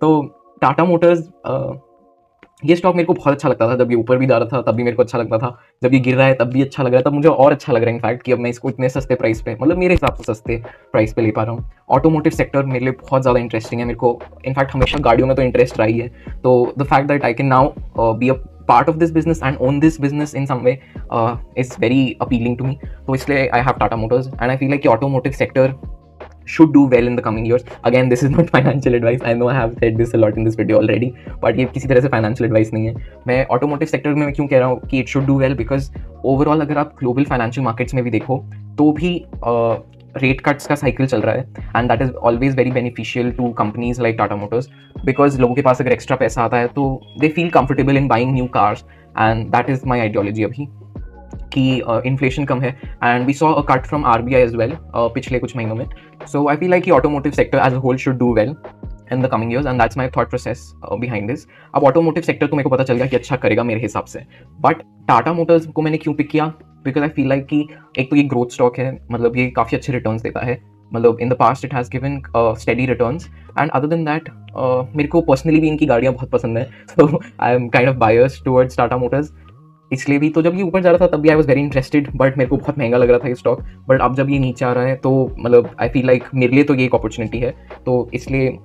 तो टाटा मोटर्स ये स्टॉक मेरे को बहुत अच्छा लगता था, जब ये ऊपर भी जा रहा था तब भी मेरे को अच्छा लगता था, जब ये गिर रहा है तब भी अच्छा लग रहा है, तब मुझे और अच्छा लग रहा है इनफैक्ट कि अब मैं इसको इतने सस्ते प्राइस पे, मतलब मेरे हिसाब से सस्ते प्राइस पे ले पा रहा हूँ। ऑटोमोटिव सेक्टर मेरे लिए बहुत ज़्यादा इंटरेस्टिंग है, मेरे को इनफैक्ट हमेशा गाड़ियों में तो इंटरेस्ट रही है, तो the fact that I can now be a part of this business and own this business in some way is very appealing to me. तो इसलिए I have Tata Motors and I feel like कि automotive sector should do well in the coming years. Again, this is not financial advice. I know I have said this a lot in this video already, but ये किसी तरह से financial advice नहीं है। मैं automotive sector में क्यों कह रहा हूँ कि it should do well, because overall अगर आप ग्लोबल फाइनेंशियल मार्केट्स में भी देखो तो भी रेट कट्स का साइकिल चल रहा है, and that is always very beneficial to companies like Tata Motors, because लोगों के पास अगर एक्स्ट्रा पैसा आता है तो they feel comfortable in buying new cars, and that is my ideology अभी कि इन्फ्लेशन कम है, and we saw a cut from RBI as well पिछले कुछ महीनों में। सो आई फील लाइक कि automotive sector as a whole should do well in the coming years, and that's my thought process behind this. अब automotive sector तो मेरे को पता चल गया कि अच्छा करेगा मेरे हिसाब से, बट टाटा मोटर्स को मैंने क्यों पिक किया, बिकॉज आई फील लाइक कि एक तो ये ग्रोथ स्टॉक है, मतलब ये काफ़ी अच्छे रिटर्न्स देता है, मतलब in the past it has given steady returns, and other than that मेरे को पर्सनली भी इनकी गाड़ियाँ बहुत पसंद है, so I am kind of biased towards Tata Motors. इसलिए भी तो जब ये ऊपर जा रहा था तब भी I was very interested, but मेरे को बहुत महंगा लग रहा था ये स्टॉक, बट अब जब ये नीचे आ रहा है तो मतलब आई फील लाइक मेरे लिए तो ये एक अपॉर्चुनिटी है, तो इसलिए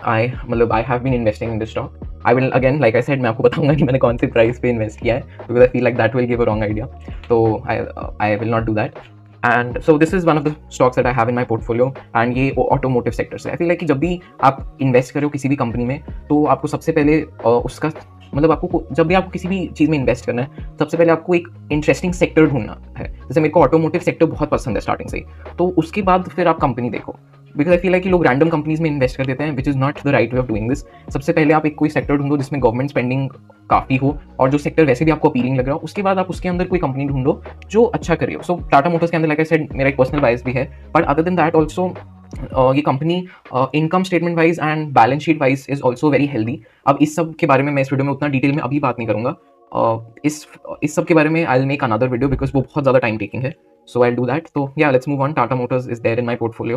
I have been investing in this stock. I will again like I said मैं आपको बताऊंगा कि मैंने कौन सी प्राइस पे इन्वेस्ट किया है, because I feel like that will give a wrong idea, तो I will not do that. And so this is one of the stocks that I have in my portfolio, एंड ये automotive sector से I feel like कि जब भी आप invest करो किसी भी कंपनी में तो आपको सबसे पहले उसका मतलब आपको जब भी आपको किसी भी चीज़ में इन्वेस्ट करना है सबसे पहले आपको एक इंटरेस्टिंग सेक्टर ढूंढना है। जैसे मेरे को ऑटोमोटिव सेक्टर बहुत पसंद है स्टार्टिंग से ही, तो उसके बाद फिर आप कंपनी देखो, बिकॉज आई फील लाइक कि लोग रैंडम कंपनीज में इन्वेस्ट कर देते हैं, which is not the right way of doing this. सबसे पहले आप एक कोई सेक्टर ढूंढो जिसमें गवर्नमेंट स्पेंडिंग काफ़ी हो और जो सेक्टर वैसे भी आपको अपीलिंग लग रहा हो, उसके बाद आप उसके अंदर कोई कंपनी ढूंढो जो अच्छा करे हो। सो टाटा मोटर्स के अंदर लाइक आई सेड मेरा एक पर्सनल बायस भी है, but other than that also ये company income statement wise and balance sheet wise is also very healthy. अब इस सब के बारे में मैं इस वीडियो में उतना डिटेल में अभी बात नहीं करूँगा, इस सब के बारे में I will make another video because वो बहुत ज़्यादा टाइम टेकिंग है, so I will do that. तो या let's move on. Tata Motors is there in my portfolio.